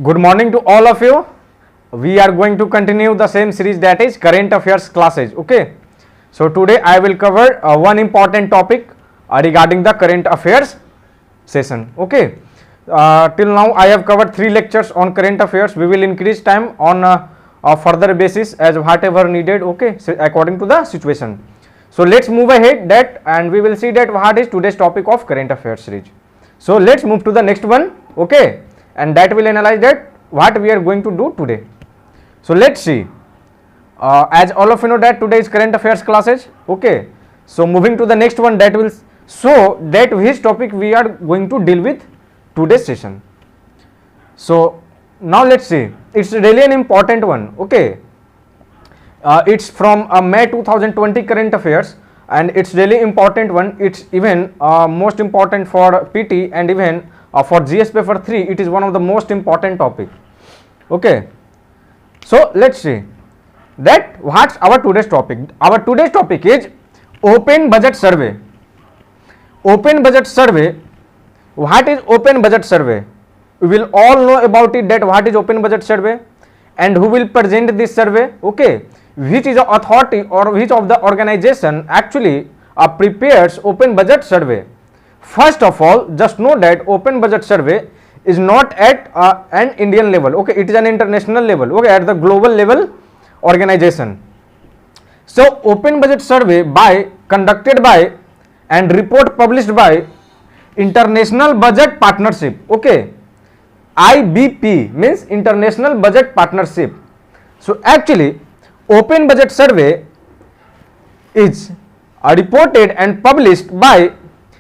Good morning to all of you. We are going to continue the same series, that is current affairs classes. Okay. So today I will cover one important topic regarding the current affairs session. Okay. Till now I have covered 3 lectures on current affairs. We will increase time on a further basis as whatever needed. Okay. So according to the situation. So let's move ahead that and we will see that what is today's topic of current affairs series. So let's move to the next one. Okay. And that will analyze that what we are going to do today. So let's see. As all of you know that today is current affairs classes. Okay. So moving to the next one, that will show that which topic we are going to deal with today's session. So now let's see. It's really an important one. Okay. It's from May 2020 current affairs, and it's really important one. It's even most important for PT and even for GS paper 3. It is one of the most important topic. Okay. So let's see that what's our today's topic. Our today's topic is open budget survey. Open budget survey. What is open budget survey? We will all know about it, that what is open budget survey and who will present this survey. Okay. Which is the authority or which of the organization actually prepares open budget survey. First of all, just know that open budget survey is not at an Indian level. Okay, it is an international level. Okay, at the global level organization. So open budget survey conducted by and report published by International Budget Partnership. Okay, IBP means International Budget Partnership. So actually open budget survey is reported and published by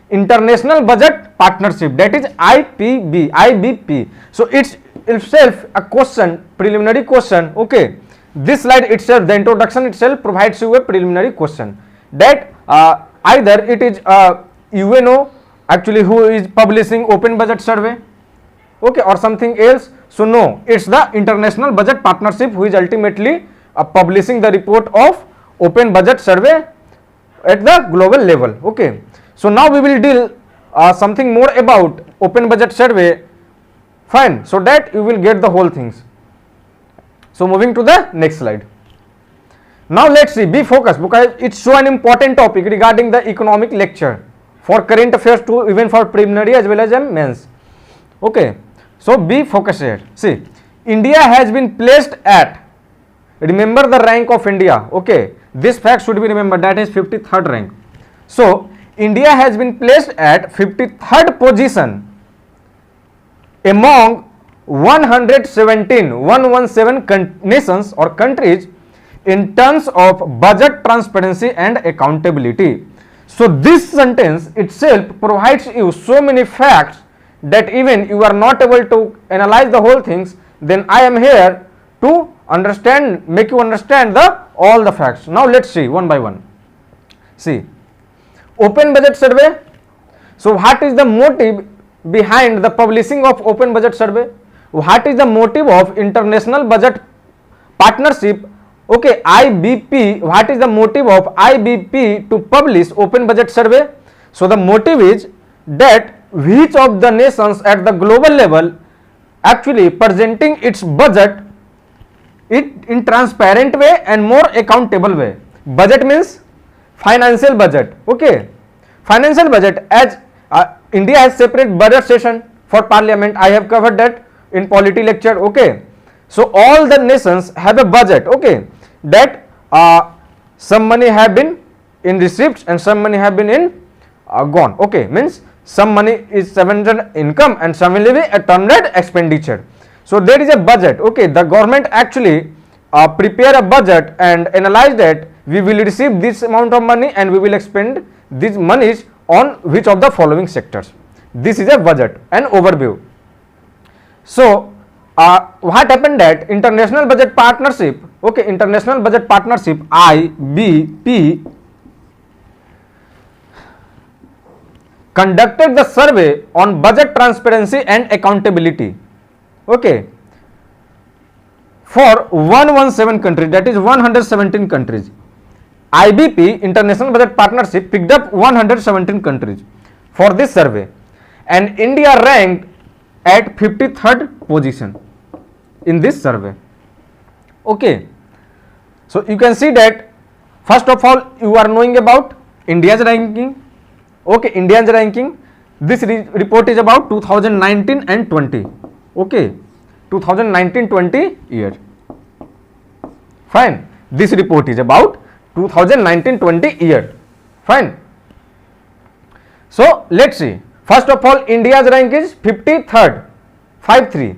International Budget Partnership, that is IBP. So it's itself a question, preliminary question. Okay, this slide itself, the introduction itself provides you a preliminary question that either it is UNO actually who is publishing open budget survey, okay, or something else. So no, it's the International Budget Partnership who is ultimately publishing the report of open budget survey at the global level. Okay. So now we will deal something more about open budget survey, fine, so that you will get the whole things. So moving to the next slide. Now let's see, be focused because it's so an important topic regarding the economic lecture for current affairs too, even for preliminary as well as mains. Okay, so be focused here. See, India has been placed at, remember the rank of India. Okay, this fact should be remembered, that is 53rd rank. So India has been placed at 53rd position among 117 nations or countries in terms of budget transparency and accountability. So this sentence itself provides you so many facts that even you are not able to analyze the whole things, then I am here to understand, make you understand all the facts. Now let's see one by one. See, open budget survey. So what is the motive behind the publishing of open budget survey? What is the motive of International Budget Partnership? Okay, IBP. What is the motive of IBP to publish open budget survey? So the motive is that which of the nations at the global level actually presenting its budget it in transparent way and more accountable way. Budget means financial budget. Okay, financial budget, as India has separate budget session for parliament. I have covered that in polity lecture. Okay, so all the nations have a budget. Okay, that some money have been in receipts and some money have been in gone. Okay, means some money is surrendered income and some will be a turned expenditure. So there is a budget. Okay, the government actually prepare a budget and analyze that we will receive this amount of money and we will expend these monies on which of the following sectors. This is a budget, an overview. So what happened that International Budget Partnership, okay, International Budget Partnership IBP conducted the survey on budget transparency and accountability. Okay, for 117 countries, that is 117 countries. IBP, International Budget Partnership, picked up 117 countries for this survey, and India ranked at 53rd position. in this survey. Okay, so you can see that first of all you are knowing about India's ranking. Okay, India's ranking. This report is about 2019 and 20. Okay, 2019-20 year. Fine. This report is about 2019-20 year. Fine. So let's see. First of all, India's rank is 53rd, 53.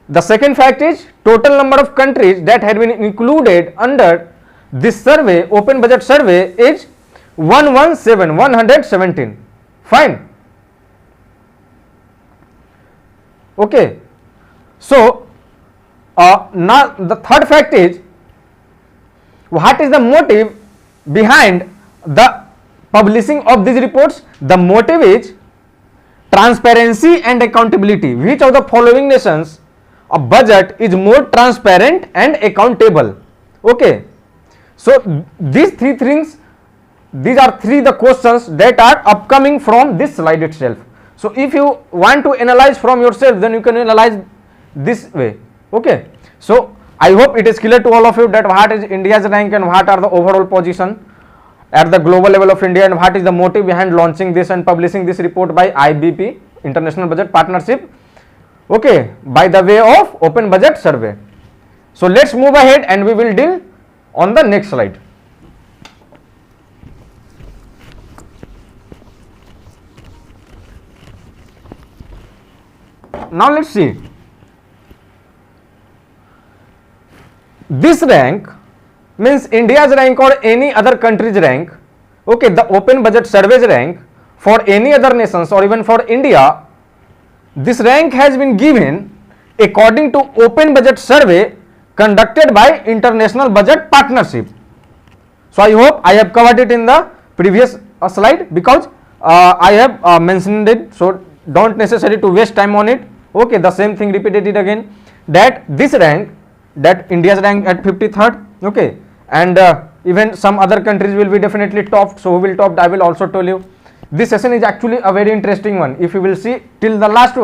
The second fact is total number of countries that had been included under this survey, open budget survey, is 117. Fine. Okay. So now the third fact is, what is the motive behind the publishing of these reports? The motive is transparency and accountability. Which of the following nations a budget is more transparent and accountable? Okay, so these three things, these are the questions that are upcoming from this slide itself. So if you want to analyze from yourself, then you can analyze this way. Okay, so I hope it is clear to all of you that what is India's rank and what are the overall position at the global level of India, and what is the motive behind launching this and publishing this report by IBP, International Budget Partnership, okay, by the way of open budget survey. So let's move ahead and we will deal on the next slide. Now let's see. This rank means India's rank or any other country's rank. Okay, the open budget survey's rank for any other nations or even for India, this rank has been given according to open budget survey conducted by International Budget Partnership. So I hope I have covered it in the previous slide, because I have mentioned it, so don't necessary to waste time on it. Okay, the same thing repeated it again, that this rank, that India's rank at 53rd, okay, and even some other countries will be definitely topped. So who will top, I will also tell you. This session is actually a very interesting one. If you will see till the last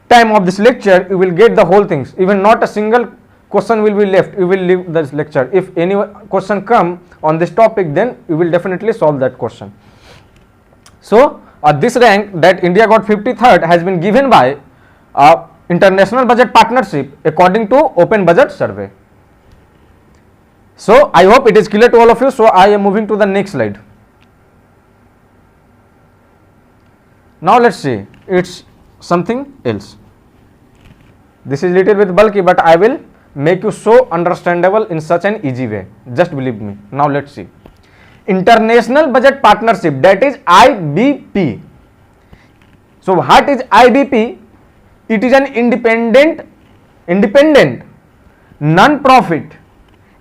time of this lecture, you will get the whole things. Even not a single question will be left. You will leave this lecture. If any question come on this topic, then you will definitely solve that question. So this rank that India got 53rd has been given by International Budget Partnership according to open budget survey. So I hope it is clear to all of you. So I am moving to the next slide. Now let's see, it's something else. This is little bit bulky, but I will make you so understandable in such an easy way. Just believe me. Now let's see. International Budget Partnership, that is IBP. So what is IBP? It is an independent, non-profit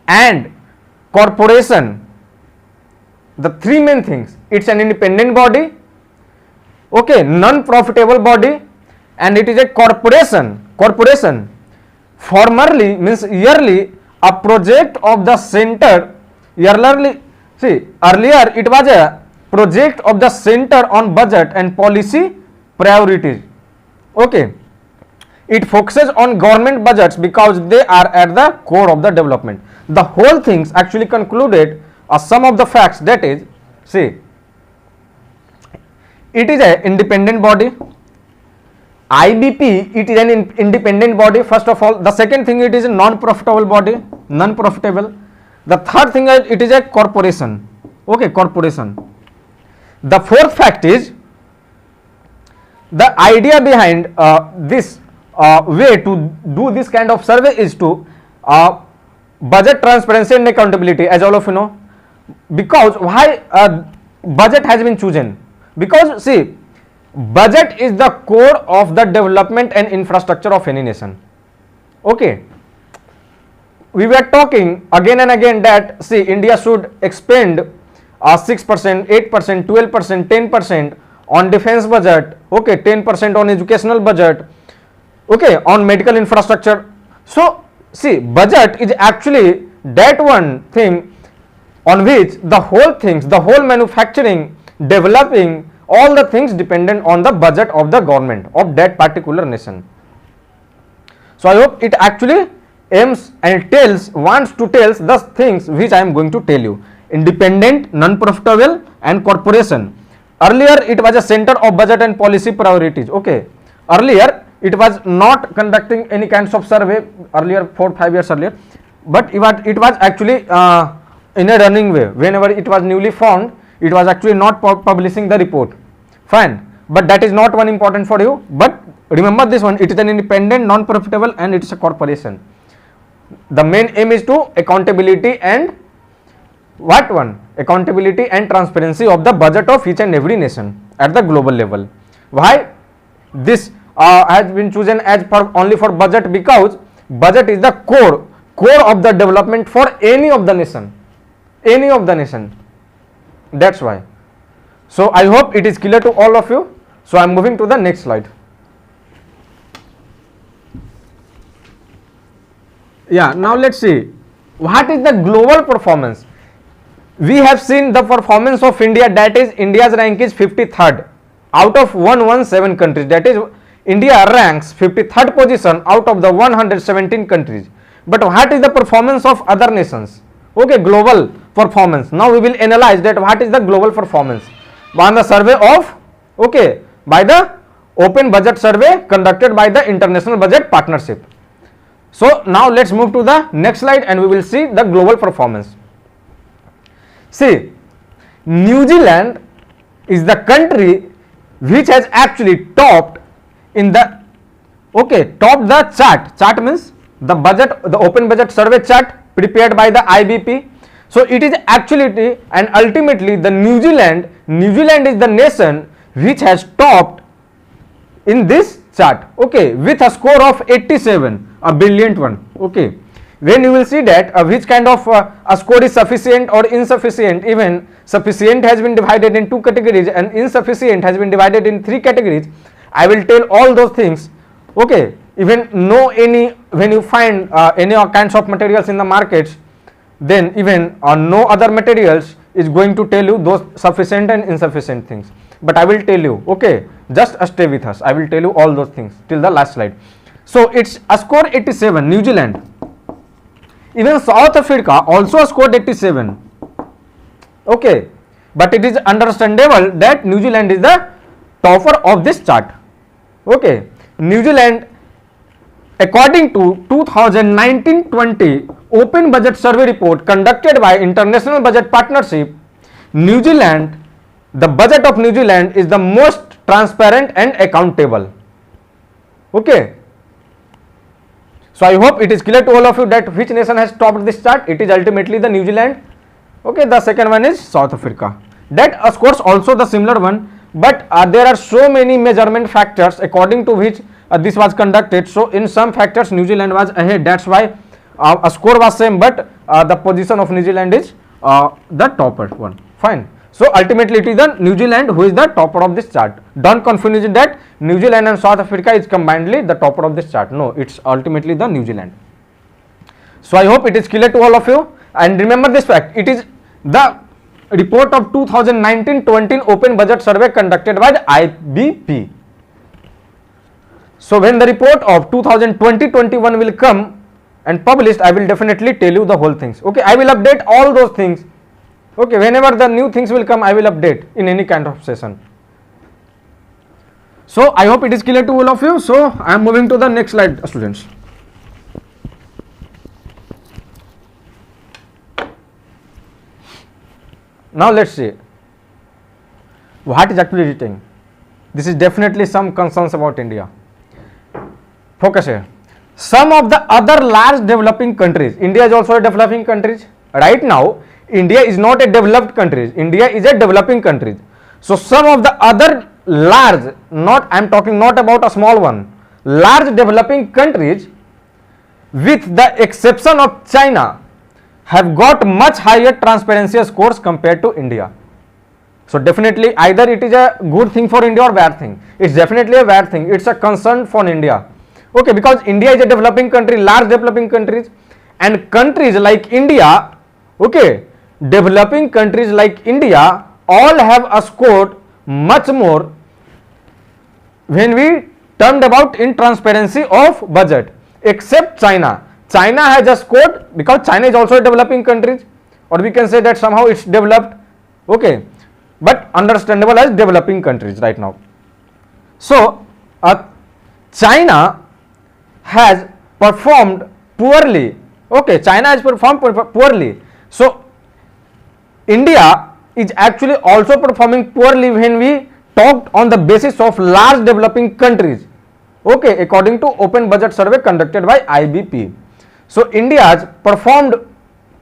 and corporation. The three main things. It's an independent body, okay, non-profitable body, and it is a corporation. Formerly means yearly a project of the center. Earlier it was a project of the center on budget and policy priorities. Okay, it focuses on government budgets because they are at the core of the development. The whole things actually concluded some of the facts, that is, see, it is an independent body. IBP, it is an independent body, first of all. The second thing, it is a non-profitable body, non-profitable. The third thing is it is a corporation. Okay, corporation. The fourth fact is, the idea behind this way to do this kind of survey is to budget transparency and accountability, as all of you know. Because why budget has been chosen? Because see, budget is the core of the development and infrastructure of any nation. Okay, we were talking again and again that, see, India should expend 6%, 8%, 12%, 10% on defense budget, okay, 10% on educational budget, okay, on medical infrastructure. So see, budget is actually that one thing on which the whole things, the whole manufacturing, developing, all the things dependent on the budget of the government of that particular nation. So I hope it actually aims and wants to tells the things which I am going to tell you. Independent, non-profitable and corporation. Earlier it was a center of budget and policy priorities. Okay. Earlier it was not conducting any kinds of survey earlier 4-5 years earlier, but it was actually in a running way. Whenever it was newly formed, it was actually not publishing the report. Fine, but that is not one important for you. But remember this one, it is an independent, non-profitable and it is a corporation. The main aim is to accountability and what one? Accountability and transparency of the budget of each and every nation at the global level. Why this has been chosen as only for budget? Because budget is the core of the development for any of the nation. That's why. So I hope it is clear to all of you. So I am moving to the next slide. Yeah, now let's see what is the global performance. We have seen the performance of India, that is India's rank is 53rd out of 117 countries, that is India ranks 53rd position out of the 117 countries. But what is the performance of other nations? Okay, global performance. Now we will analyze that what is the global performance on the survey of, okay, by the open budget survey conducted by the International Budget Partnership. So now let's move to the next slide and we will see the global performance. See, New Zealand is the country which has actually topped in the, okay, topped the chart means the budget, the open budget survey chart prepared by the IBP. So it is actually and ultimately the New Zealand is the nation which has topped in this chart, okay, with a score of 87, a brilliant one. Okay, when you will see that which kind of a score is sufficient or insufficient. Even sufficient has been divided in 2 categories and insufficient has been divided in 3 categories. I will tell all those things. Okay, even when you find any kinds of materials in the markets, then even no other materials is going to tell you those sufficient and insufficient things. But I will tell you, okay, just stay with us. I will tell you all those things till the last slide. So it's a score 87, New Zealand. Even South Africa also scored 87. Okay, but it is understandable that New Zealand is the topper of this chart. Okay, New Zealand, according to 2019-20 open budget survey report conducted by International Budget Partnership, New Zealand, the budget of New Zealand is the most transparent and accountable. Okay, so I hope it is clear to all of you that which nation has topped this chart. It is ultimately the New Zealand. Okay, the second one is South Africa. That scores also the similar one, but there are so many measurement factors according to which this was conducted. So in some factors New Zealand was ahead, that's why a score was same, but the position of New Zealand is the topper one. Fine. So ultimately it is the New Zealand who is the topper of this chart. Don't confuse that New Zealand and South Africa is combinedly the topper of this chart. No, it's ultimately the New Zealand. So I hope it is clear to all of you, and remember this fact, it is the report of 2019-20 open budget survey conducted by the IBP. So when the report of 2020-21 will come and published, I will definitely tell you the whole things. Okay, I will update all those things. Okay, whenever the new things will come, I will update in any kind of session. So I hope it is clear to all of you. So I am moving to the next slide, students. Now let's see what is actually written. This is definitely some concerns about India. Focus here. Some of the other large developing countries, India is also a developing country. Right now, India is not a developed country. India is a developing country. So some of the other large, I am talking not about a small one, large developing countries, with the exception of China, have got much higher transparency scores compared to India. So definitely either it is a good thing for India or bad thing. It's definitely a bad thing. It's a concern for India. Okay, because India is a developing country, large developing countries, and countries like India, okay, developing countries like India all have a scored much more when we termed about in transparency of budget. except China. China has just scored because China is also a developing country, or we can say that somehow it's developed, okay, but understandable as developing countries right now. So China has performed poorly, okay, China has performed poorly. So India is actually also performing poorly when we talked on the basis of large developing countries, okay, according to open budget survey conducted by IBP. So India has performed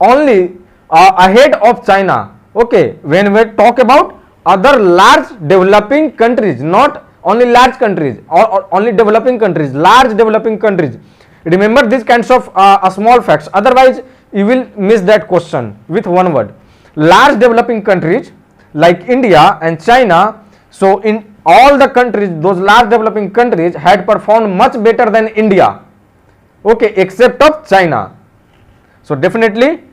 only ahead of China, okay, when we talk about other large developing countries, not only large countries or only developing countries, large developing countries. Remember these kinds of small facts, otherwise you will miss that question with one word. Large developing countries like India and China, so in all the countries, those large developing countries had performed much better than India, okay, except of China. So definitely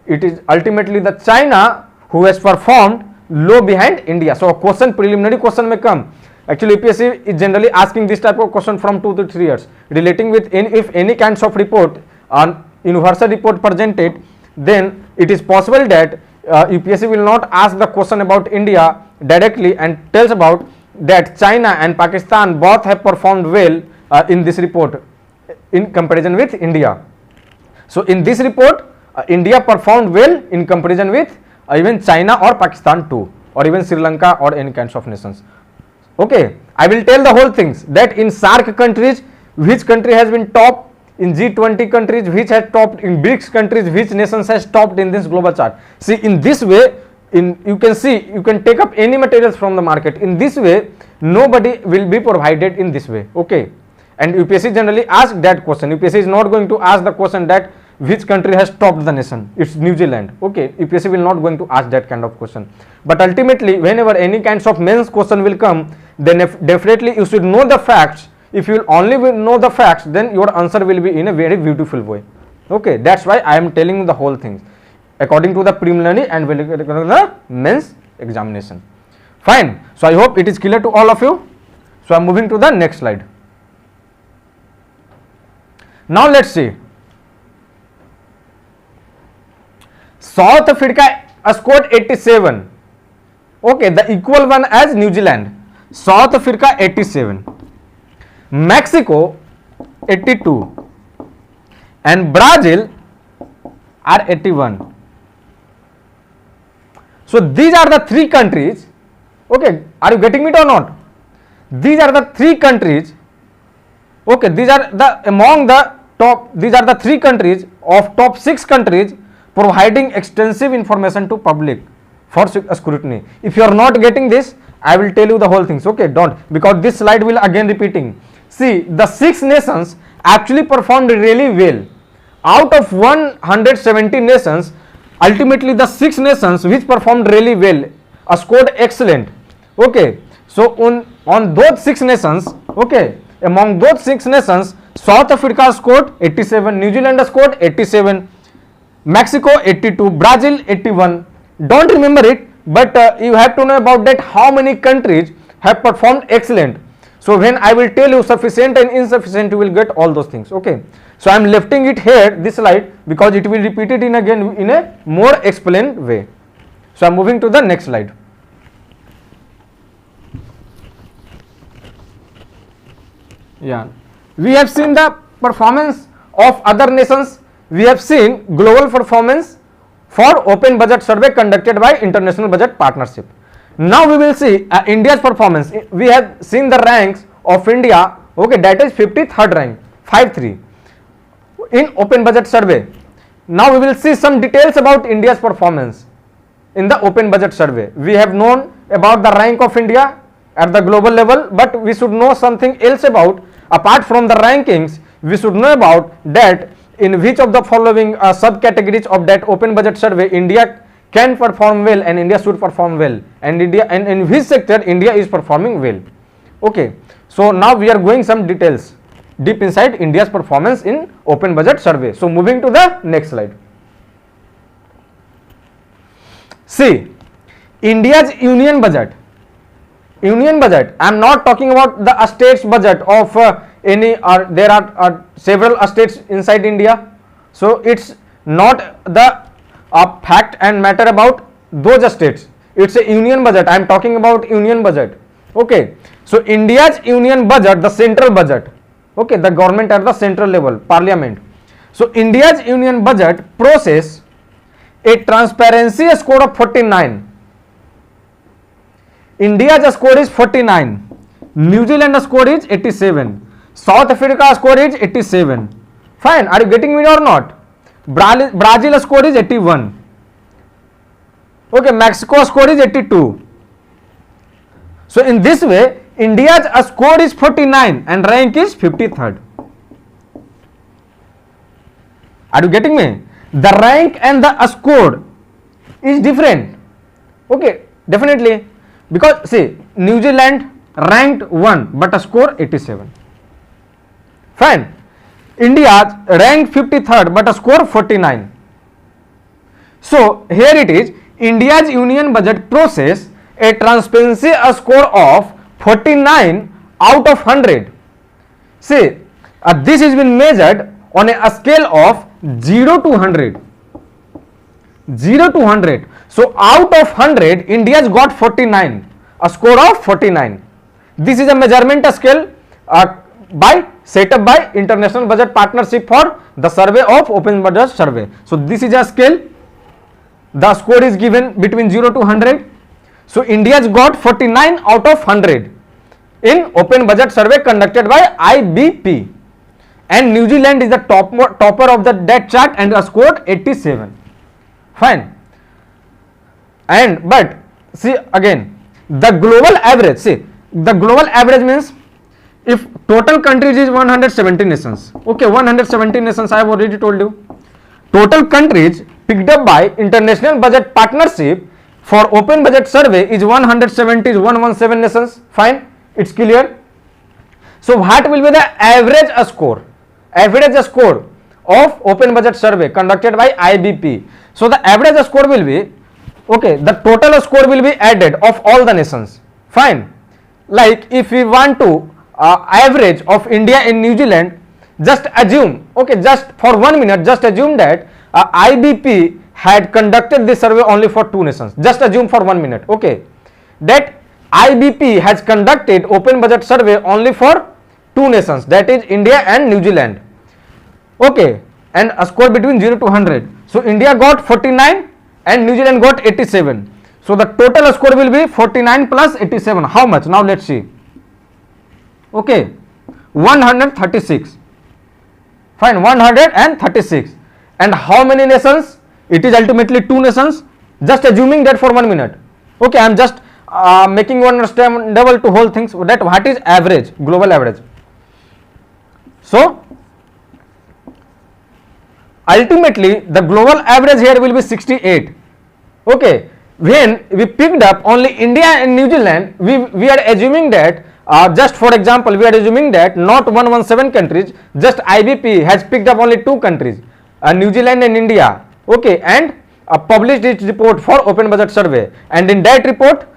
it is ultimately the China who has performed low behind India. So a question, preliminary question may come. Actually UPSC is generally asking this type of question from 2 to 3 years relating with if any kinds of report on universal report presented, then it is possible that UPSC will not ask the question about India directly and tells about that China and Pakistan both have performed well in this report in comparison with India. So in this report India performed well in comparison with even China or Pakistan too, or even Sri Lanka or any kinds of nations. Okay, I will tell the whole things that in SAARC countries which country has been top, in G20 countries which has topped, in BRICS countries which nations has topped in this global chart. See, in this way, you can see, you can take up any materials from the market. In this way nobody will be provided in this way, okay. And UPSC generally asks that question. UPSC is not going to ask the question that which country has topped the nation, it's New Zealand, okay. UPSC will not going to ask that kind of question. But ultimately whenever any kinds of mains question will come, then definitely you should know the facts. If you only will know the facts, then your answer will be in a very beautiful way, okay. That's why I am telling you the whole things according to the preliminary and the mains examination. Fine. So I hope it is clear to all of you. So I am moving to the next slide. Now let's see. South Africa scored 87, okay, the equal one as New Zealand. South Africa 87, Mexico 82 and Brazil are 81. So these are the three countries, okay, are you getting it or not? These are the three countries, okay, these are the among the top, these are the three countries of top 6 countries providing extensive information to public for scrutiny. If you are not getting this, I will tell you the whole things, okay, don't, because this slide will again repeating. See, the 6 nations actually performed really well. Out of 170 nations, ultimately the 6 nations which performed really well scored excellent, okay. So on those 6 nations, okay, among those 6 nations, South Africa scored 87, New Zealand scored 87, Mexico 82, Brazil 81. Don't remember it, but you have to know about that how many countries have performed excellent. So when I will tell you sufficient and insufficient, you will get all those things, okay. So I am lifting it here, this slide, because it will repeat it in again in a more explained way. So I am moving to the next slide. Yeah, we have seen the performance of other nations. We have seen global performance for open budget survey conducted by International Budget Partnership. Now we will see India's performance. We have seen the ranks of India, okay, that is 53rd rank, 5-3 in open budget survey. Now we will see some details about India's performance in the open budget survey. We have known about the rank of India at the global level, but we should know something else about, apart from the rankings, we should know about that in which of the following subcategories of that open budget survey India can perform well and India should perform well, and India, and in which sector India is performing well, okay. So now we are going some details deep inside India's performance in open budget survey. So moving to the next slide. See, India's union budget, I am not talking about the state's budget of any there are several states inside India. So it's not the fact and matter about those states. It's a union budget. I am talking about union budget. Okay. So India's union budget, the central budget. Okay, the government at the central level, parliament. So India's union budget process a transparency score of 49. India's score is 49. New Zealand score is 87. South Africa score is 87. Fine. Are you getting me or not? Brazil score is 81. Okay, Mexico score is 82. So in this way, India's score is 49 and rank is 53rd. Are you getting me? The rank and the score is different. Okay, definitely. Because see, New Zealand ranked 1 but a score 87. Fine. India ranked 53rd but a score 49. So here it is, India's union budget process a transparency score of 49 out of 100. See, this has been measured on a scale of 0 to 100. 0 to 100. So out of 100, India's got 49, a score of 49. This is a measurement scale set up by International Budget Partnership for the survey of open budget survey. So this is a scale. The score is given between 0 to 100. So India's got 49 out of 100 in open budget survey conducted by IBP. And New Zealand is the topper of that chart and scored 87. Fine. And but see again, the global average. See, the global average means if total countries is 170 nations. Okay, 170 nations I have already told you. Total countries picked up by International Budget Partnership for open budget survey is 170, is 117 nations. Fine, it's clear. So what will be the average score? Average score of open budget survey conducted by IBP. So the average score will be, okay, the total score will be added of all the nations. Fine. Like if we want to average of India and New Zealand, just assume, okay, just for 1 minute, just assume that IBP had conducted this survey only for 2 nations. Just assume for 1 minute, okay, that IBP has conducted open budget survey only for 2 nations, that is India and New Zealand. Okay, and a score between 0 to 100. So India got 49 and New Zealand got 87. So the total score will be 49 plus 87. How much? Now let's see. Okay, 136. Fine, 136. And how many nations? It is ultimately 2 nations. Just assuming that for 1 minute. Okay, I am just making you understandable to whole things, that what is average, global average. So ultimately the global average here will be 68. Okay, when we picked up only India and New Zealand, we are assuming that just for example, we are assuming that not 117 countries, just IBP has picked up only 2 countries, New Zealand and India. Okay, and published its report for open budget survey, and in that report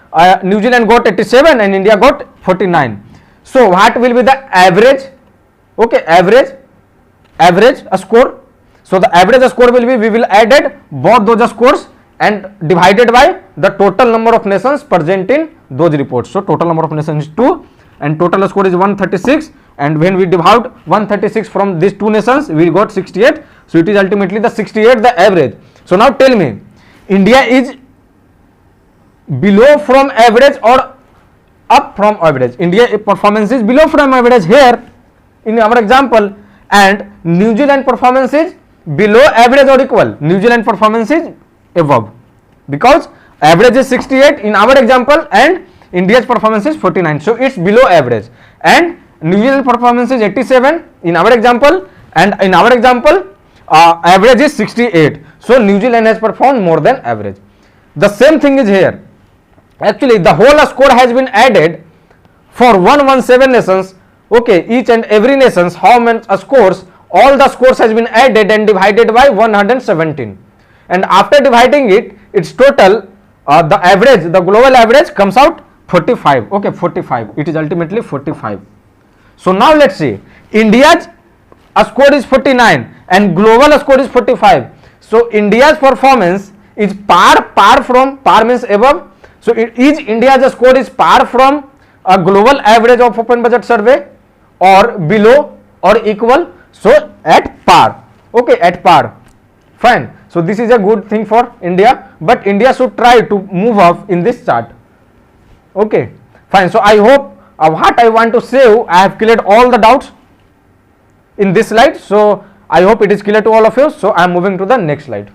New Zealand got 87 and India got 49. So what will be the average? Okay, average score. So the average score will be, we will added both those scores and divided by the total number of nations present in those reports. So total number of nations is 2 and total score is 136, and when we divide 136 from these 2 nations, we got 68. So it is ultimately the 68 the average. So now tell me, India is below from average or up from average? India performance is below from average here in our example, and New Zealand performance is below average or equal. New Zealand performance is above, because average is 68 in our example and India's performance is 49. So it's below average, and New Zealand performance is 87 in our example, and in our example average is 68. So New Zealand has performed more than average. The same thing is here. Actually the whole score has been added for 117 nations. Okay, each and every nations how many scores, all the scores has been added and divided by 117, and after dividing it, its total the average, the global average comes out 45. Okay, 45, it is ultimately 45. So now let's see, India's score is 49 and global score is 45. So India's performance is par means above. So is India's score is par from a global average of open budget survey or below or equal? So at par. Okay, at par. Fine. So this is a good thing for India, but India should try to move up in this chart. Okay, fine. So I hope what I want to say, I have cleared all the doubts in this slide. So I hope it is clear to all of you. So I am moving to the next slide.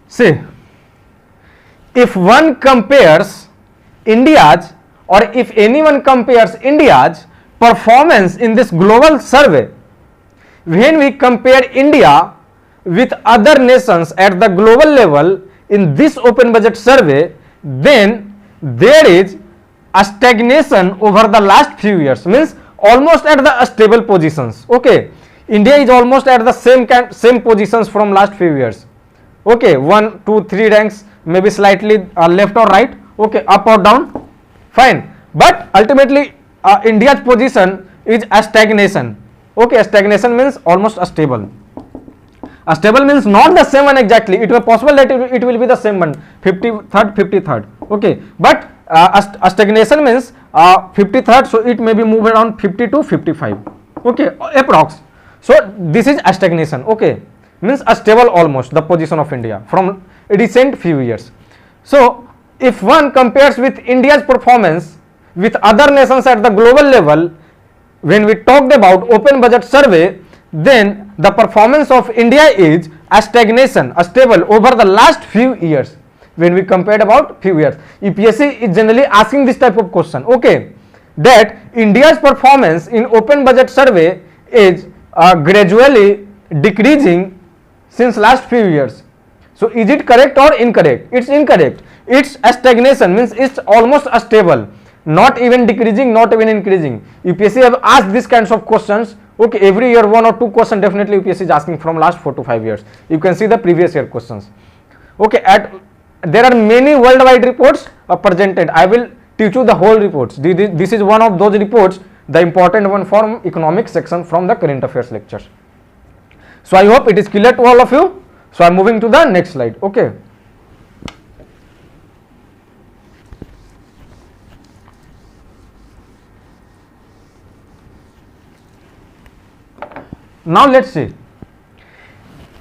See, if one compares India's, or if anyone compares India's performance in this global survey, when we compare India with other nations at the global level in this open budget survey, then there is a stagnation over the last few years, means almost at the stable positions. Okay, India is almost at the same positions from last few years. Okay, 1, 2, 3 ranks, maybe slightly left or right, okay, up or down, fine, but ultimately India's position is a stagnation. Okay, a stagnation means almost a stable. A stable means not the same one exactly. It is possible that it will be the same one, 53rd, 53rd. Okay, but a stagnation means 53rd, so it may be moved around 52, 55. Okay, approx. So this is a stagnation. Okay, means a stable almost the position of India from recent few years. So if one compares with India's performance with other nations at the global level, when we talked about open budget survey, then the performance of India is a stagnation, a stable over the last few years. When we compared about few years, UPSC is generally asking this type of question. Okay, that India's performance in open budget survey is gradually decreasing since last few years. So is it correct or incorrect? It's incorrect. It's a stagnation, means it's almost a stable, not even decreasing, not even increasing. UPSC have asked these kinds of questions. Okay, every year 1 or 2 questions definitely UPSC is asking from last 4 to 5 years. You can see the previous year questions. Okay, there are many worldwide reports presented. I will teach you the whole reports. This is one of those reports, the important one from economics section from the current affairs lectures. So I hope it is clear to all of you. So I am moving to the next slide. Okay. Now let's see.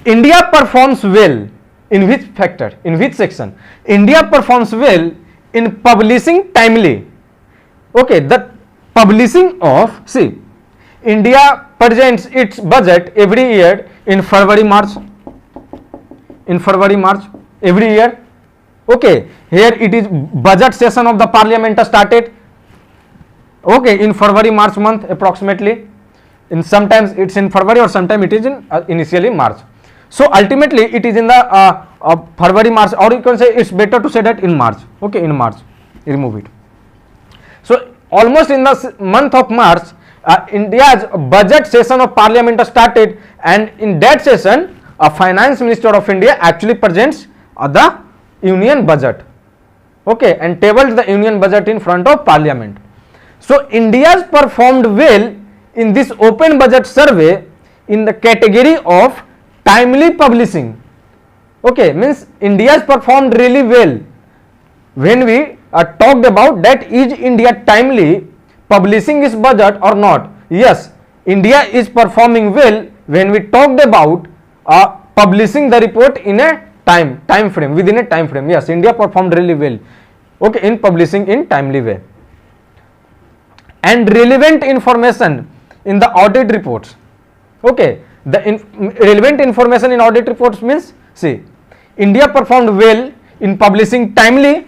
India performs well in which factor? In which section? India performs well in publishing timely. Okay, the publishing of, see, India presents its budget every year in February, March. In February, March, every year. Okay, here it is budget session of the parliament started. Okay, in February, March month approximately. In sometimes it's in February or sometimes it is in initially March. So ultimately it is in the February, March, or you can say it's better to say that in March. Okay, in March, remove it. So almost in the month of March, India's budget session of parliament started, and in that session a finance minister of India actually presents the union budget. Okay, and tabled the union budget in front of parliament. So India's performed well in this open budget survey in the category of timely publishing. Okay, means India's performed really well. When we talked about that, is India timely publishing its budget or not? Yes, India is performing well when we talked about publishing the report in a time frame, within a time frame. Yes, India performed really well. Okay, in publishing in timely way. And relevant information in the audit reports. Okay, the relevant information in audit reports means, see, India performed well in publishing timely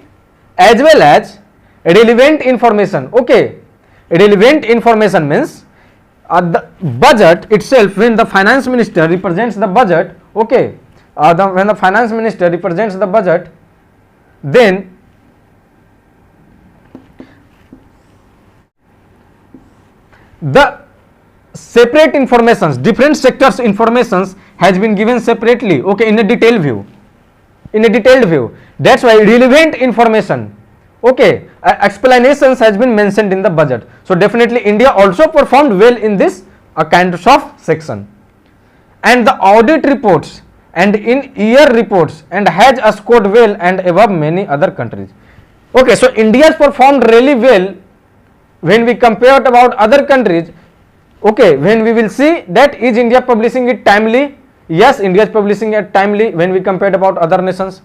as well as relevant information. Okay, relevant information means the budget itself, when the finance minister represents the budget. Okay, when the finance minister represents the budget, then the separate informations, different sectors informations has been given separately, okay, in a detailed view, that's why relevant information, okay, explanations has been mentioned in the budget. So definitely India also performed well in this kind of section. And the audit reports and in year reports and has scored well and above many other countries. Okay, so India has performed really well when we compare about other countries. Okay, when we will see that is India publishing it timely? Yes, India is publishing it timely when we compare about other nations.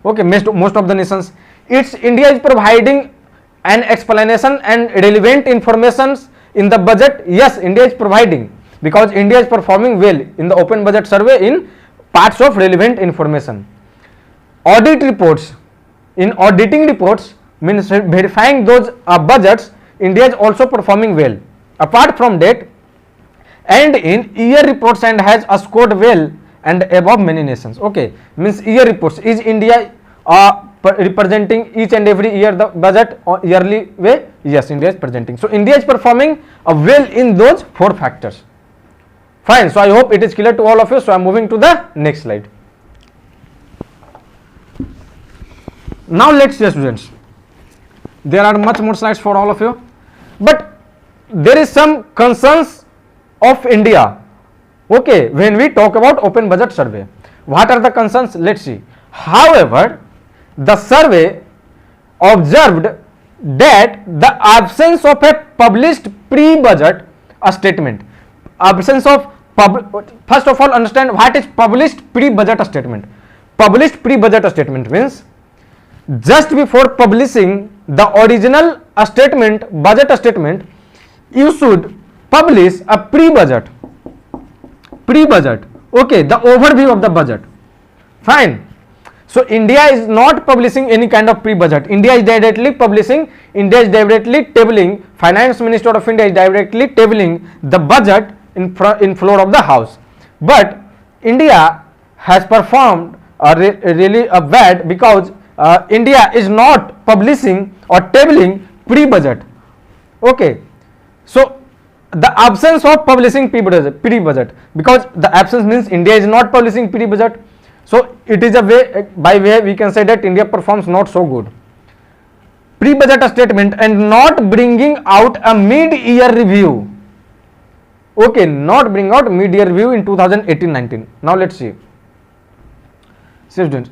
Okay, most of the nations. India is providing an explanation and relevant informations in the budget. Yes, India is providing, because India is performing well in the open budget survey in parts of relevant information. Audit reports, in auditing reports means verifying those budgets, India is also performing well. Apart from that, and in year reports and has scored well and above many nations. Okay, means year reports, is India representing each and every year the budget or yearly way? Yes, India is presenting. So India is performing well in those 4 factors. Fine, so I hope it is clear to all of you. So I am moving to the next slide. Now let's see, students, there are much more slides for all of you, but there is some concerns of India, okay, when we talk about open budget survey. What are the concerns? Let's see. However, the survey observed that the absence of a published pre-budget statement, absence of first of all understand what is published pre-budget statement. Published pre-budget statement means just before publishing the original statement, budget statement, you should publish a pre-budget, okay, the overview of the budget. Fine. So India is not publishing any kind of pre-budget. India is directly publishing, India is directly tabling, Finance Minister of India is directly tabling the budget in floor of the house. But India has performed really bad, because India is not publishing or tabling pre-budget. Okay, so the absence of publishing pre-budget, because the absence means India is not publishing pre-budget. So it is a way, by way we can say that India performs not so good. Pre-budget statement and not bringing out a mid-year review. Okay, not bring out mid-year review in 2018-19. Now let's see. Students,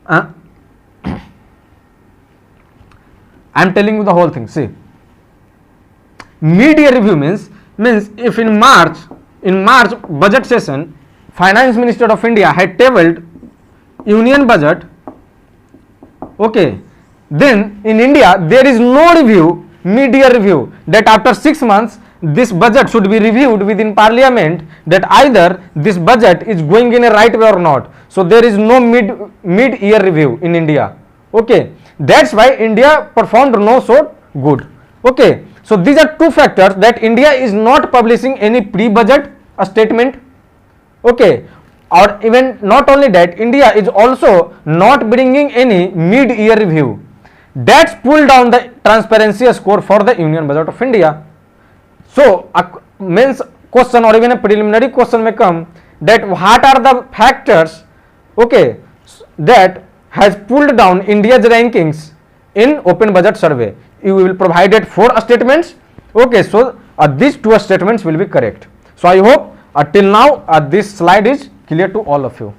I am telling you the whole thing. See, mid-year review means if in March budget session, Finance Minister of India had tabled union budget, okay, then in India there is no review, mid-year review, that after 6 months this budget should be reviewed within parliament, that either this budget is going in a right way or not. So there is no mid-year review in India. Okay, that's why India performed no so good. Okay, so these are 2 factors, that India is not publishing any pre-budget statement. Okay, or even not only that, India is also not bringing any mid-year review. That's pulled down the transparency score for the Union Budget of India. So a means question or even a preliminary question may come, that what are the factors, okay, that has pulled down India's rankings in open budget survey. You will provide 4 statements. Okay, so these 2 statements will be correct. So I hope till now this slide is clear to all of you.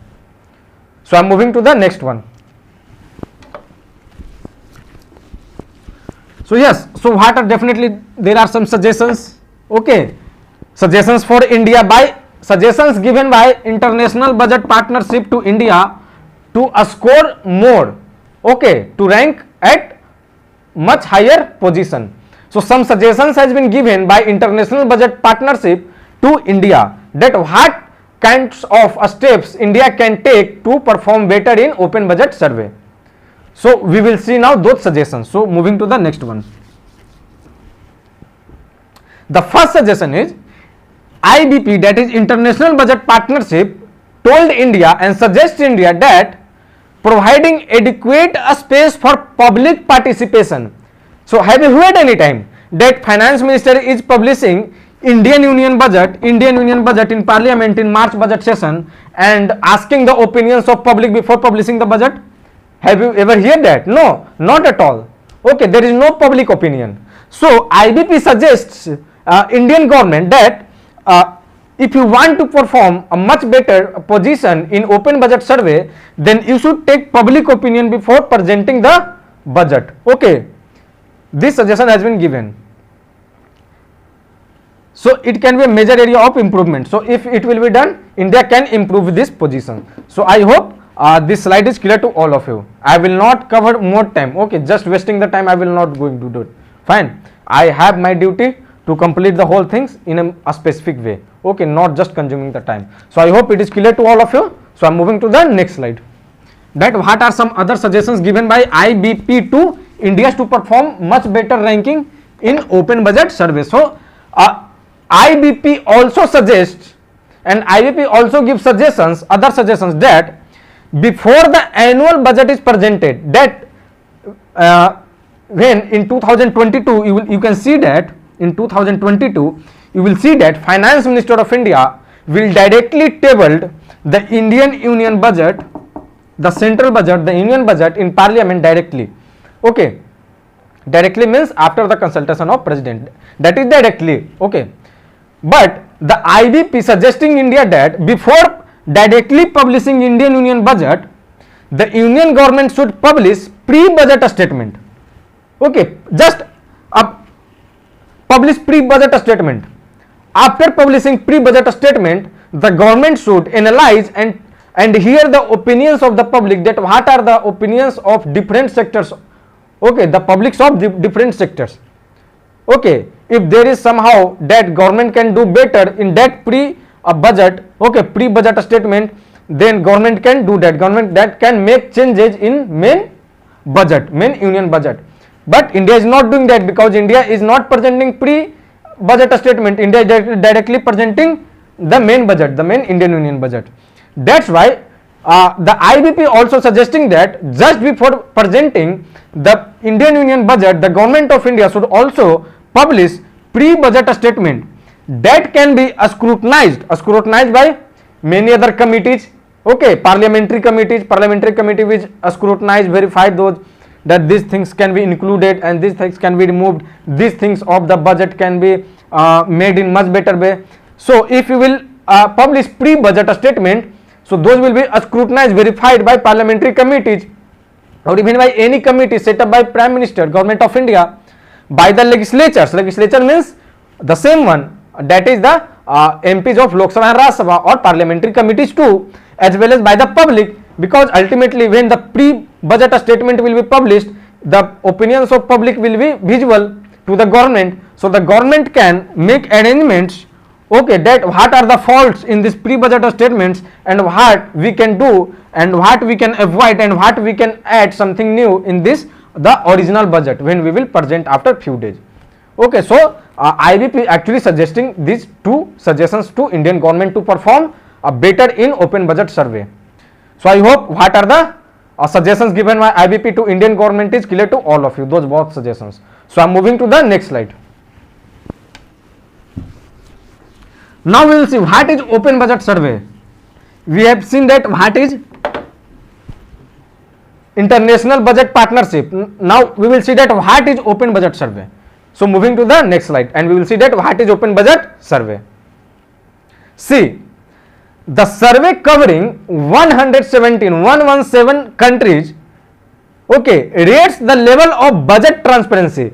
So I am moving to the next one. So yes, so what are definitely there are some suggestions. Okay, suggestions for India, by suggestions given by International Budget Partnership to India to score more, okay, to rank at much higher position. So some suggestions has been given by International Budget Partnership to India, that what kinds of steps India can take to perform better in open budget survey. So we will see now those suggestions. So moving to the next one. The first suggestion is IBP, that is International Budget Partnership, told India and suggests India that providing adequate space for public participation. So have you heard any time that Finance Minister is publishing Indian Union budget in Parliament in March budget session and asking the opinions of public before publishing the budget? Have you ever heard that? No, not at all. Okay, there is no public opinion. So IBP suggests Indian government that if you want to perform a much better position in open budget survey, then you should take public opinion before presenting the budget. Okay, this suggestion has been given. So it can be a major area of improvement. So if it will be done, India can improve this position. So I hope this slide is clear to all of you. I will not cover more time. Okay, just wasting the time I will not going to do it. Fine. I have my duty to complete the whole things in a specific way. Okay, not just consuming the time. So I hope it is clear to all of you. So I am moving to the next slide. That what are some other suggestions given by IBP to India to perform much better ranking in open budget survey. So IBP also suggests and IBP also gives suggestions, other suggestions, that before the annual budget is presented, that when in 2022 you can see that in 2022 you will see that Finance Minister of India will directly table the Indian Union budget, the central budget, the Union budget in Parliament directly. Okay, directly means after the consultation of President, that is directly. Okay, but the IBP suggesting India that before directly publishing Indian Union budget, the Union government should publish pre-budget statement. Okay, just publish pre-budget statement. After publishing pre-budget statement, the government should analyze and hear the opinions of the public, that what are the opinions of different sectors. Okay, the publics of different sectors. Okay, if there is somehow that government can do better in that pre-budget, okay, pre-budget statement, then government can do that. Government that can make changes in main budget, main union budget. But India is not doing that, because India is not presenting pre-budget statement. India is directly presenting the main budget, the main Indian Union budget. That's why the IBP also suggesting that just before presenting the Indian Union budget, the government of India should also publish pre-budget statement that can be scrutinized by many other committees. Okay, parliamentary committee which scrutinize, verify those, that these things can be included and these things can be removed, these things of the budget can be made in much better way. So if you will publish pre-budget statement, so those will be scrutinized, verified by parliamentary committees, or even by any committee set up by Prime Minister, Government of India, by the legislatures. Legislature means the same one, that is the MPs of Lok Sabha and Rajya Sabha, or parliamentary committees too, as well as by the public, because ultimately when the pre-budget statement will be published, the opinions of public will be visible to the government. So the government can make arrangements, okay, that what are the faults in this pre-budget statements and what we can do and what we can avoid and what we can add something new in this, the original budget, when we will present after few days. Okay, so IBP actually suggesting these two suggestions to Indian government to perform better in open budget survey. So I hope what are the suggestions given by IBP to Indian government is clear to all of you, those both suggestions. So I am moving to the next slide. Now we will see what is open budget survey. We have seen that what is international budget partnership. Now we will see that what is open budget survey. So moving to the next slide, and we will see that what is open budget survey. See, the survey covering 117 countries, okay, rates the level of budget transparency.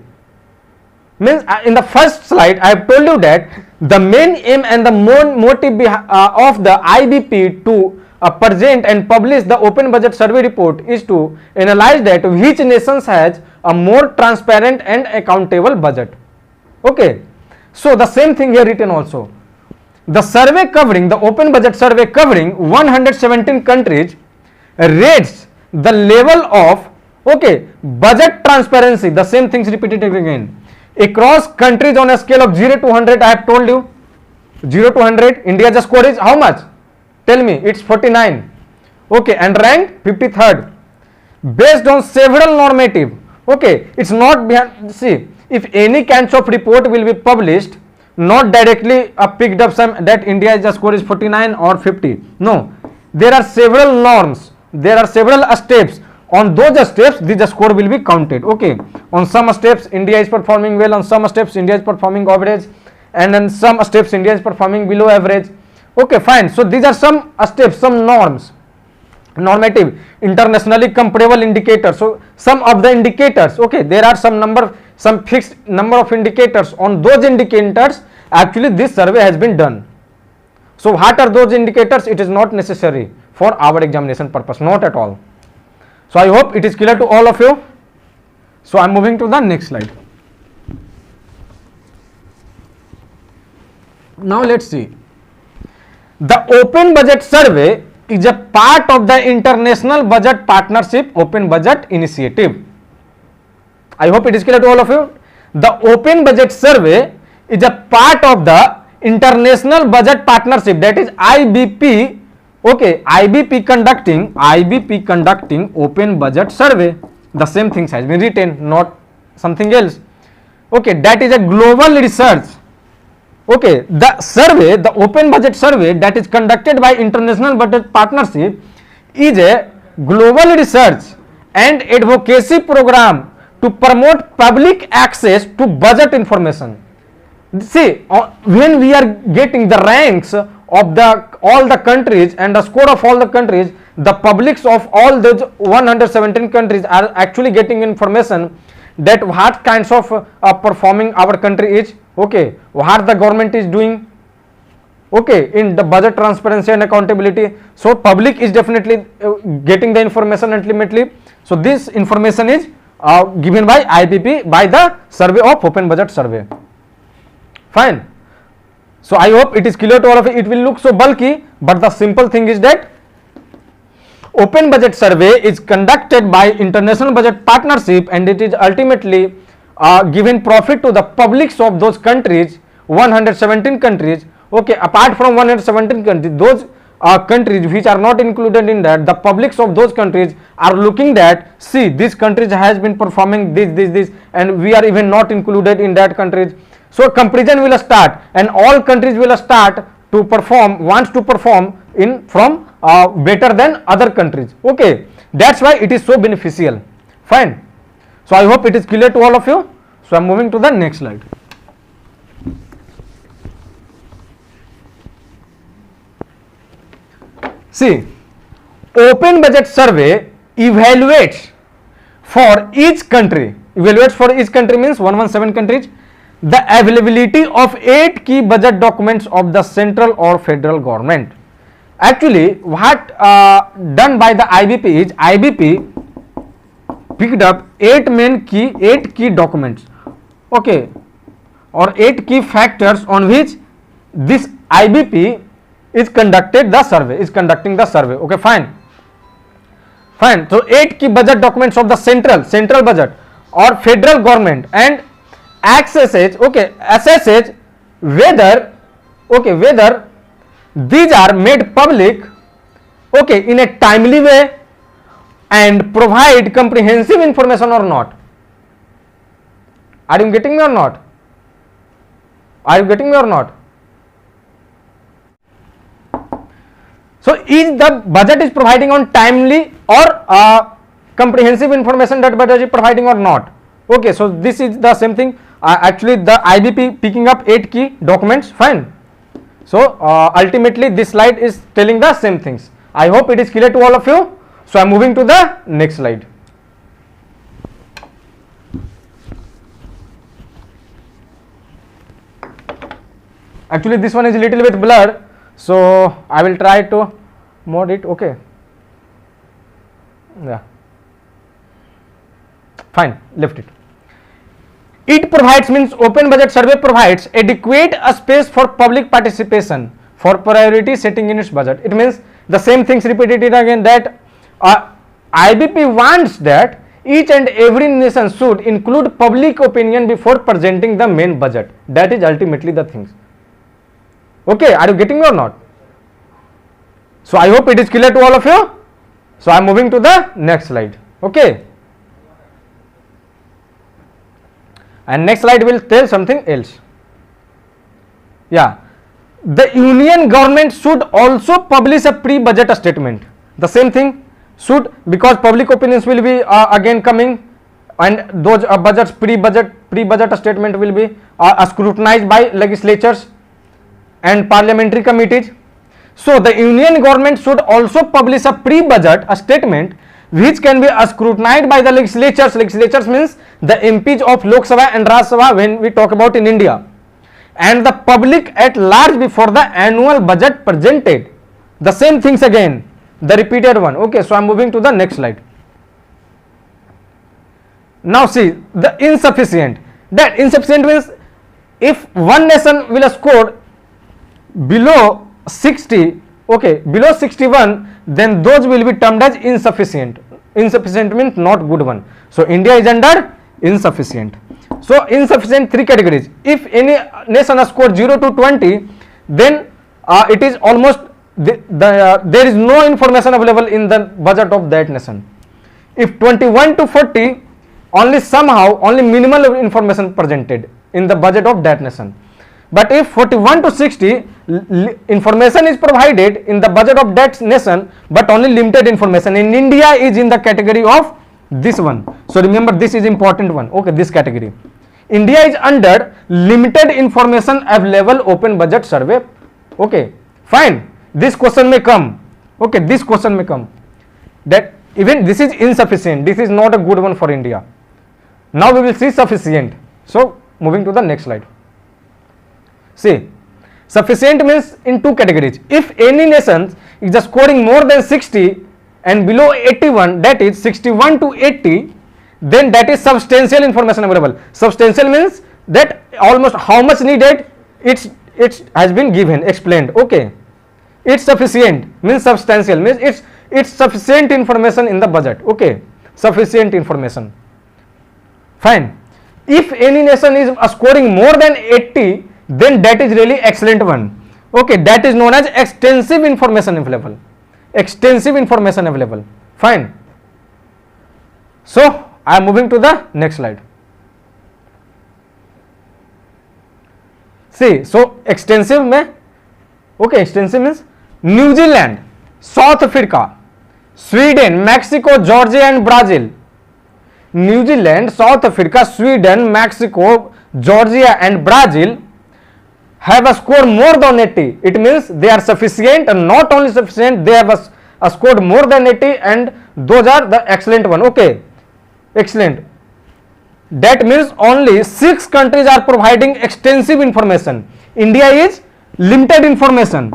Means in the first slide I have told you that the main aim and the motive of the IBP to present and publish the open budget survey report is to analyze that which nations has a more transparent and accountable budget. Okay, so the same thing here written also. The survey covering, the open budget survey covering 117 countries rates the level of, okay, budget transparency, the same things repeated again, across countries on a scale of 0 to 100. I have told you 0 to 100, India's score is how much? Tell me, it's 49. Okay, and ranked 53rd based on several normative. Okay, it's not behind. See, if any kinds of report will be published, not directly picked up some that India the score is 49 or 50. No, there are several norms, there are several steps. On those steps the score will be counted. Okay, on some steps India is performing well, on some steps India is performing average, and on some steps India is performing below average. Okay, fine. So these are some steps, some norms, normative, internationally comparable indicators. So some of the indicators, okay, there are some fixed number of indicators. On those indicators actually this survey has been done. So what are those indicators? It is not necessary for our examination purpose, not at all. So I hope it is clear to all of you. So I am moving to the next slide. Now let's see. The Open Budget Survey is a part of the International Budget Partnership Open Budget Initiative. I hope it is clear to all of you. The Open Budget Survey is a part of the International Budget Partnership, that is IBP. Okay, IBP conducting Open Budget Survey. The same things has been written, not something else. Okay, that is a global research. Okay, the survey, the Open Budget Survey that is conducted by International Budget Partnership is a global research and advocacy program to promote public access to budget information. See, when we are getting the ranks of all the countries and the score of all the countries, the publics of all those 117 countries are actually getting information that what kinds of performing our country is. Okay, what the government is doing, okay, in the budget transparency and accountability. So public is definitely getting the information ultimately. So this information is given by IBP by the survey of Open Budget Survey. Fine. So I hope it is clear to all of you. It will look so bulky, but the simple thing is that Open Budget Survey is conducted by International Budget Partnership and it is ultimately given profit to the publics of those countries, 117 countries. Okay, apart from 117 countries, those countries which are not included in that, the publics of those countries are looking that, see, this country has been performing this and we are even not included in that countries. So comparison will start and all countries will start to perform, wants to perform in from better than other countries. Okay, that's why it is so beneficial. Fine. So I hope it is clear to all of you. So I am moving to the next slide. See, Open Budget Survey evaluates for each country. Evaluates for each country means 117 countries the availability of 8 key budget documents of the central or federal government. Actually, what done by the IBP is IBP picked up 8 key documents, okay, or 8 key factors on which this IBP is conducting the survey. Okay, fine. So 8 key budget documents of the central budget or federal government and assesses whether these are made public, okay, in a timely way and provide comprehensive information or not. Are you getting me or not? So is the budget is providing on timely or comprehensive information that budget is providing or not? Okay, so this is the same thing. Actually the IBP picking up 8 key documents. Fine. So ultimately this slide is telling the same things. I hope it is clear to all of you. So I am moving to the next slide. Actually this one is a little bit blurred, so I will try to mod it. Okay, yeah, fine, left it. It provides means Open Budget Survey provides adequate space for public participation for priority setting in its budget. It means the same things repeated again, that IBP wants that each and every nation should include public opinion before presenting the main budget. That is ultimately the things. Okay, are you getting me or not? So I hope it is clear to all of you. So I am moving to the next slide. Okay, and next slide will tell something else. Yeah, the union government should also publish a pre-budget statement. The same thing should, because public opinions will be again coming, and those budgets pre-budget statement will be scrutinized by legislatures and parliamentary committees. So the union government should also publish a pre-budget statement which can be scrutinized by the legislatures. Legislatures means the MPs of Lok Sabha and Rajya Sabha when we talk about in India, and the public at large before the annual budget presented. The same things again, the repeated one. Okay, so I am moving to the next slide. Now see the insufficient. That insufficient means if one nation will score below 60, okay, below 61, then those will be termed as insufficient. Insufficient means not good one. So India is under insufficient. So insufficient three categories. If any nation score 0 to 20, then it is almost there is no information available in the budget of that nation. If 21 to 40, only minimal information presented in the budget of that nation. But if 41 to 60, information is provided in the budget of that nation, but only limited information. In India is in the category of this one. So remember, this is important one. Okay, this category. India is under limited information available open budget survey. Okay, fine. This question may come. Okay, this question may come. That even this is insufficient. This is not a good one for India. Now we will see sufficient. So moving to the next slide. See, sufficient means in two categories. If any nation is scoring more than 60 and below 81, that is 61 to 80, then that is substantial information available. Substantial means that almost how much needed, it has been given, explained. Okay, it's sufficient means substantial means it's sufficient information in the budget. Okay, sufficient information. Fine. If any nation is scoring more than 80, then that is really excellent one. Okay, that is known as extensive information available. Extensive information available. Fine. So I am moving to the next slide. See, so extensive mein, okay, extensive means New Zealand, South Africa, Sweden, Mexico, Georgia and Brazil. New Zealand, South Africa, Sweden, Mexico, Georgia and Brazil have a score more than 80. It means they are sufficient, and not only sufficient, they have a scored more than 80, and those are the excellent one. Okay, excellent. That means only 6 countries are providing extensive information. India is limited information.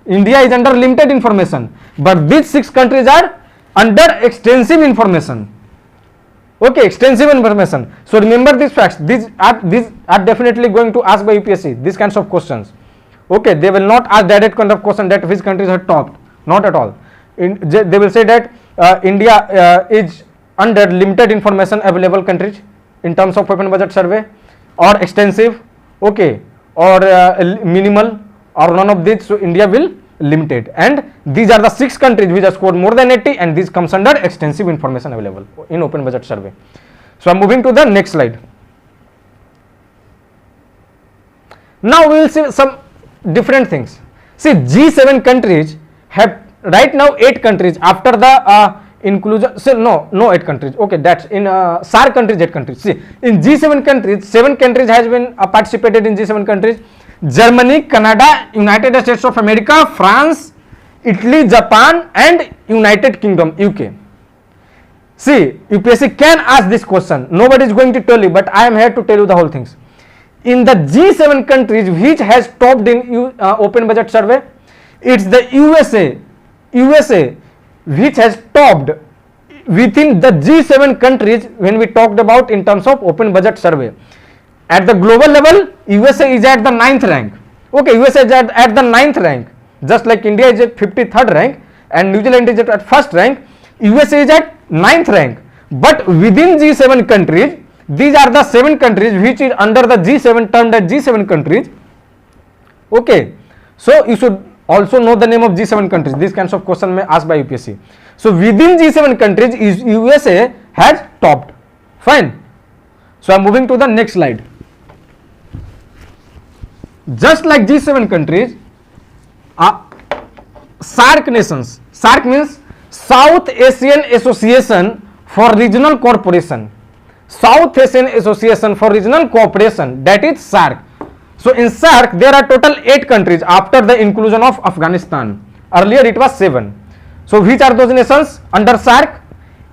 India is under limited information, but these 6 countries are under extensive information. Okay, extensive information. So remember these facts. These are definitely going to ask by UPSC these kinds of questions. Okay, they will not ask direct kind of question that which countries are topped. Not at all. They will say that India is under limited information available countries in terms of open budget survey, or extensive, okay, or minimal, or none of these. So India will limited, and these are the 6 countries which have scored more than 80, and this comes under extensive information available in open budget survey. So I am moving to the next slide. Now we will see some different things. See, G7 countries have right now 8 countries after the inclusion. So no 8 countries. Okay, that's in SAARC countries, 8 countries. See, in G7 countries, 7 countries has been participated in G7 countries. Germany, Canada, United States of America, France, Italy, Japan and United Kingdom, UK. See, UPSC can ask this question. Nobody is going to tell you, but I am here to tell you the whole things. In the G7 countries which has topped in open budget survey, it's the USA which has topped within the G7 countries when we talked about in terms of open budget survey. At the global level, USA is at the 9th rank. Okay, USA is at the 9th rank. Just like India is at 53rd rank and New Zealand is at 1st rank, USA is at 9th rank. But within G7 countries, these are the 7 countries which is under the G7, termed as G7 countries. Okay, so you should also know the name of G7 countries. These kinds of questions may asked by UPSC. So within G7 countries, USA has topped. Fine. So I am moving to the next slide. Just like G7 countries, SAARC nations. SAARC means South Asian Association for Regional Cooperation. South Asian Association for Regional Cooperation, that is SAARC. So in SAARC there are total 8 countries after the inclusion of Afghanistan. Earlier it was 7. So which are those nations under SAARC?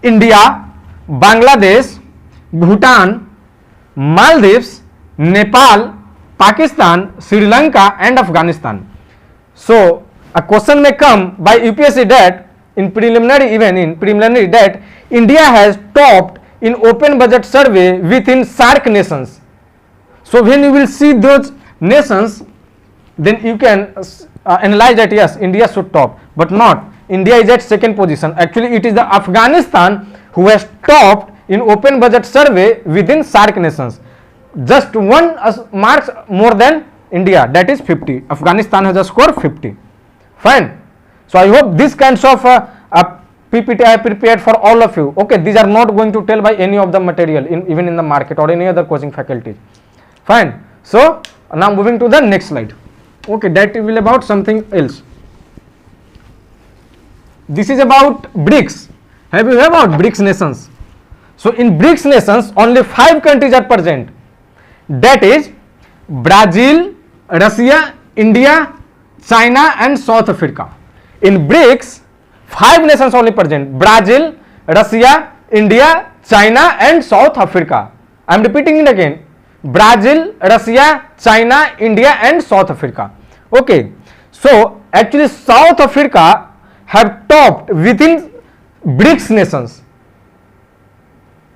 India, Bangladesh, Bhutan, Maldives, Nepal, Pakistan, Sri Lanka and Afghanistan. So a question may come by UPSC that in preliminary that India has topped in open budget survey within SAARC nations. So when you will see those nations, then you can analyze that yes, India should top, but not. India is at second position. Actually it is the Afghanistan who has topped in open budget survey within SAARC nations. Just one marks more than India, that is 50. Afghanistan has a score 50. Fine. So I hope these kinds of PPT I have prepared for all of you. Okay, these are not going to tell by any of the material even in the market or any other coaching faculties. Fine. So now moving to the next slide. Okay, that will about something else. This is about BRICS. Have you heard about BRICS nations? So in BRICS nations only 5 countries are present. That is Brazil, Russia, India, China and South Africa. In BRICS 5 nations only present: Brazil, Russia, India, China and South Africa. I am repeating it again: Brazil, Russia, China, India and South Africa. Okay, so actually South Africa have topped within BRICS nations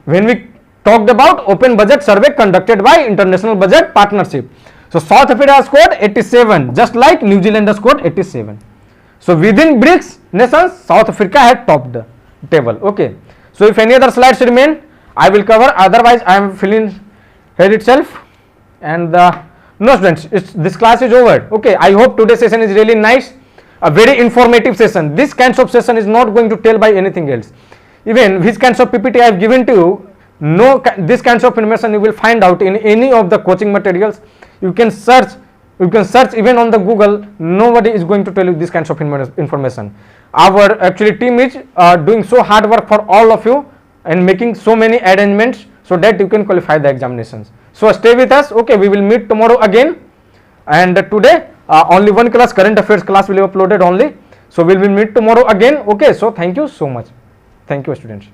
when we talked about open budget survey conducted by International Budget Partnership. So South Africa scored 87, just like New Zealand scored 87. So within BRICS nations, South Africa had topped the table. Okay. So if any other slides remain, I will cover. Otherwise, I am filling here itself. And no students, this class is over. Okay. I hope today's session is really nice, a very informative session. This kinds of session is not going to tell by anything else. Even which kinds of PPT I have given to you, no, this kinds of information you will find out in any of the coaching materials. You can search even on the Google. Nobody is going to tell you this kinds of information. Our actually team is doing so hard work for all of you and making so many arrangements so that you can qualify the examinations. So stay with us. Okay, we will meet tomorrow again, and today only one class, current affairs class will be uploaded only. So we will meet tomorrow again. Okay, so thank you so much. Thank you, students.